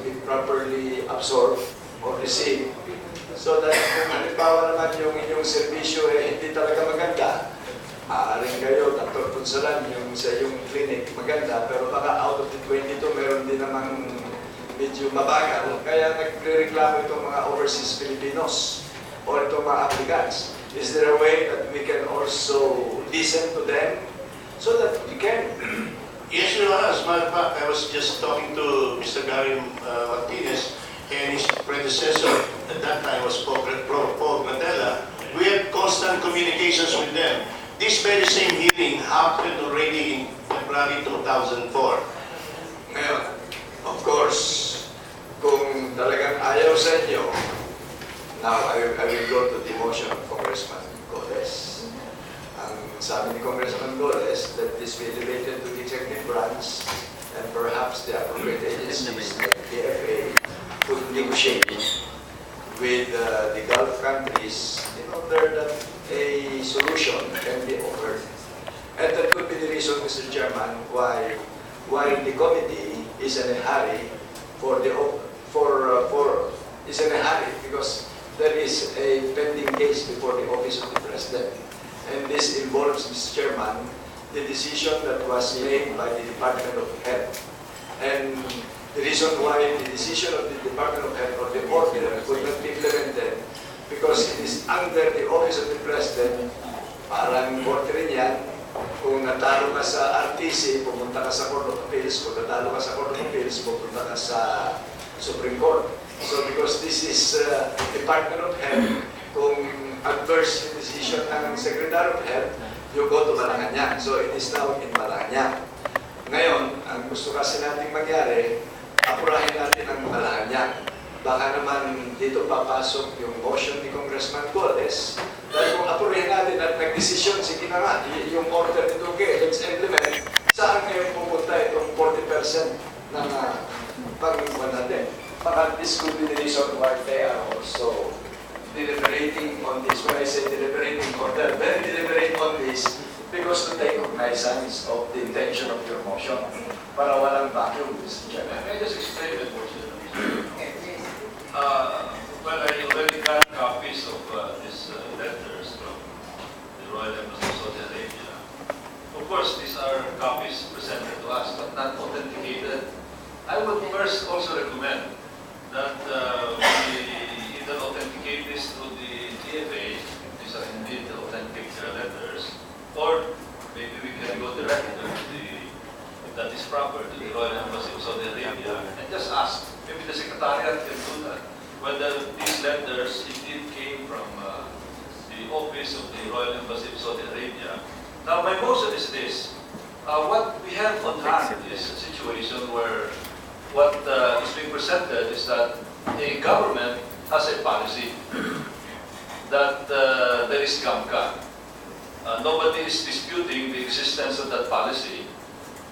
be properly absorbed or received. So that kung halimbawa naman yung inyong serbisyo hindi talaga maganda, maaaring kayo, Dr. Punsalan, yung sa yung clinic maganda, pero baka out of the 22 meron din namang medyo mabagal. Kaya nagre-reklamo itong mga overseas Filipinos o itong mga applicants. Is there a way that we can also listen to them so that we can? Yes, Your Honor. As a matter of fact, I was just talking to Mr. Gary Martinez, and his predecessor at that time was Paul Gratella. We had constant communications with them. This very same hearing happened already in February 2004. Ngayon, of course, kung talagang ayaw sa inyo, now I will go to the motion of Congressman Golez. Ang sabi ni Congressman Golez that this be elevated to the executive branch and perhaps the appropriate agencies like PFA could negotiate with the Gulf countries in order that a solution can be offered. And that could be the reason, Mr. Chairman, why the committee is in a hurry is in a hurry because there is a pending case before the office of the President. And this involves, Mr. Chairman, the decision that was made by the Department of Health. And the reason why the decision of the Department of Health or the order could not be implemented because it is under the office of the President, parang korte rin yan. Kung natalo ka sa RTC, pumunta ka sa Court of Appeals. Kung natalo ka sa Court of Appeals, pupunta ka sa Supreme Court. So because this is Department of Health, kung adverse yung decision ng Secretary of Health, you go to Malacanang. So it is now in Malacanang. Ngayon, ang gusto kasi natin mangyari, apurahin natin ang Malacanang. Baka naman dito papasok yung motion ni Congressman Golez. Dahil kung apurahin natin at nag-desisyon, sige na nga, yung order nito, okay, let's implement. Saan ngayon pupunta itong 40% ng pag-iwan natin? Baka this could be the reason why they are also deliberating on this. When I say deliberating order, very deliberate on this because to take cognizance of the intention of your motion para walang vacuum, Mr. Chairman. May I just explain the motion? Well, I already got copies of these letters from the Royal Embassy of Saudi Arabia. Of course, these are copies presented to us, but not authenticated. I would first also recommend that we either authenticate this through the TFA, these are indeed authentic letters, or maybe we can go directly to if that is proper, to the Royal Embassy of Saudi Arabia and just ask, maybe the Secretariat can do that, whether these letters indeed came from the office of the Royal Embassy of Saudi Arabia. Now, my motion is this. What we have on hand is a situation where what is being presented is that a government has a policy that there is GAMCA. Nobody is disputing the existence of that policy.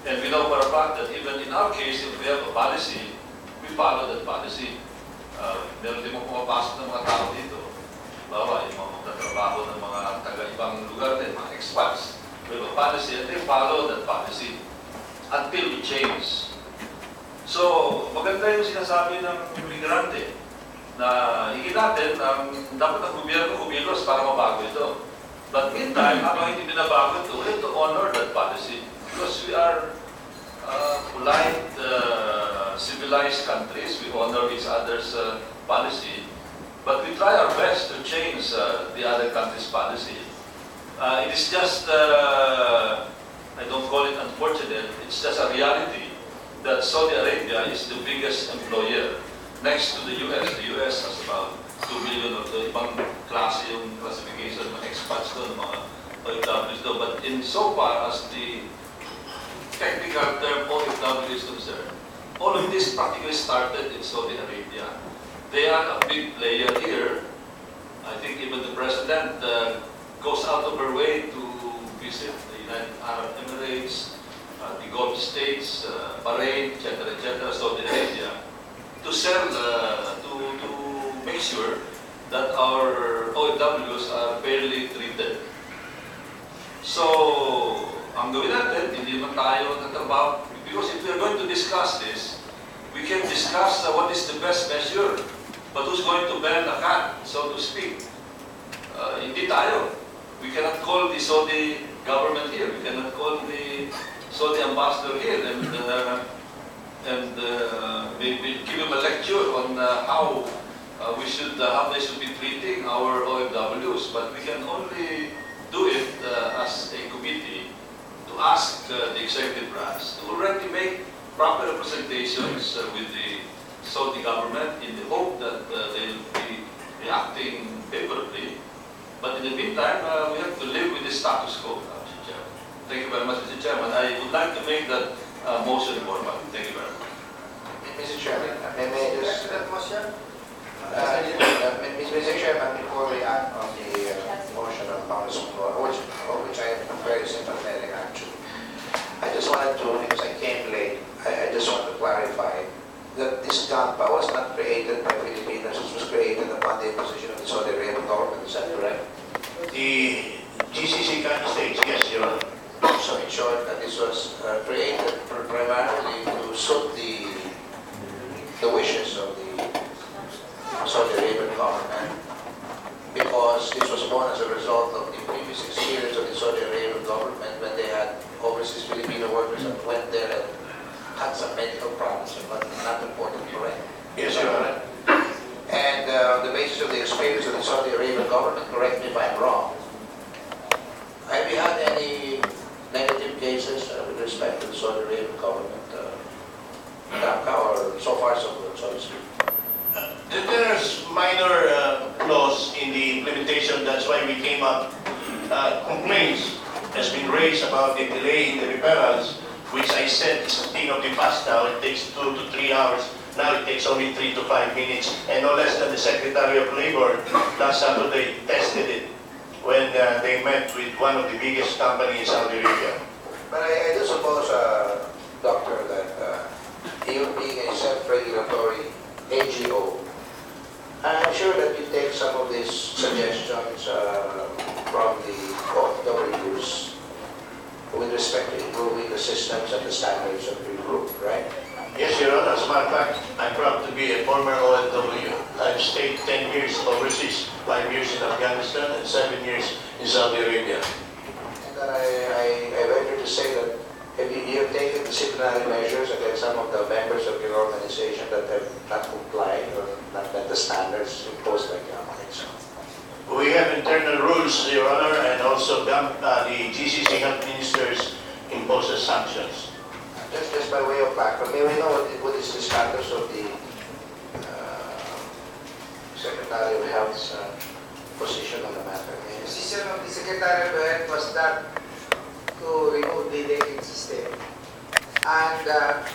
And we know for a fact that even in our case, if we have a policy, we follow that policy. Meron din mo pumapasok ng mga tao dito. Bawa, yung mga magtatrabaho ng mga taga-ibang lugar din, mga expats. We have a policy and they follow that policy until we change. So, maganda yung sinasabi ng migrante na higit natin dapat ang gobyerno kumilos para mabago ito. But meantime, habang hindi binabago ito, we have to honor that policy because we are polite, civilized countries. We honor each other's policy, but we try our best to change the other country's policy. It is just, I don't call it unfortunate, it's just a reality that Saudi Arabia is the biggest employer next to the US. The US has about 2 million of the ibang klase yung classification, mga expats doon, mga OFWs doon. But in so far as the technical term OFW is concerned, all of this practically started in Saudi Arabia. They are a big player here. I think even the president goes out of her way to visit the United Arab Emirates, the Gulf States, Bahrain, etc., Saudi Arabia, to sell, to make sure that our OFWs are fairly treated. So, ang gawin natin, hindi naman tayo nagtrabaho. Because if we are going to discuss this, we we can discuss what is the best measure. But who's going to bend the cat, so to speak? Hindi tayo. We cannot call the Saudi government here. We cannot call the Saudi ambassador here and maybe give him a lecture on how they should be treating our OFWs. But we can only do it as a committee to ask the executive branch to already make proper representations with the Saudi government in the hope that they'll be reacting favorably. But in the meantime, we have to live with the status quo, Mr. Chairman. Thank you very much, Mr. Chairman. I would like to make that motion formal. Thank you very much. Mr. Chairman, may I just... That motion? Mr. Chairman, before we act on the motion of Congressman Roilo, which I am very sympathetic actually, I just wanted to, because I came late, I just want to clarify that this GAMPA was not created by Filipinos, it was created upon the imposition of the Saudi Arabian government, is that correct? The GCC country states, yes, Your Honor. So in short, that this was created primarily to suit the wishes of the Saudi Arabian government, because this was born as a result of the previous experience of the Saudi Arabian government when they had overseas Filipino workers that went there and had some medical problems and were not reported correct. Yes, Your Honor. And on the basis of the experience of the Saudi Arabian government, correct me if I'm wrong, have you had any negative cases with respect to the Saudi Arabian government, or so far so good, so to speak? There's minor flaws in the implementation. That's why we came up. Complaints has been raised about the delay in the referrals, which I said is a thing of the past now. It takes 2 to 3 hours. Now it takes only 3 to 5 minutes. And no less than the Secretary of Labor last Saturday tested it when they met with one of the biggest companies in Saudi Arabia. But I do suppose, Doctor, that you being a self-regulatory AGO, I'm sure that you take some of these suggestions from the OFWs with respect to improving the systems and the standards of the group, right? Yes, Your Honor. As a matter of fact, I'm proud to be a former OFW. I've stayed 10 years overseas, 5 years in Afghanistan, and 7 years in Saudi Arabia. And then I venture to say that you have taken disciplinary measures against some of the members of your organization that have not complied or not met the standards imposed by government. So, We have internal rules, Your Honor, and also the GCC health ministers impose sanctions. just by way of background, may we know what is the status of the Secretary of Health's position on the matter? The decision of the Secretary of Health was that to remove the decking system. And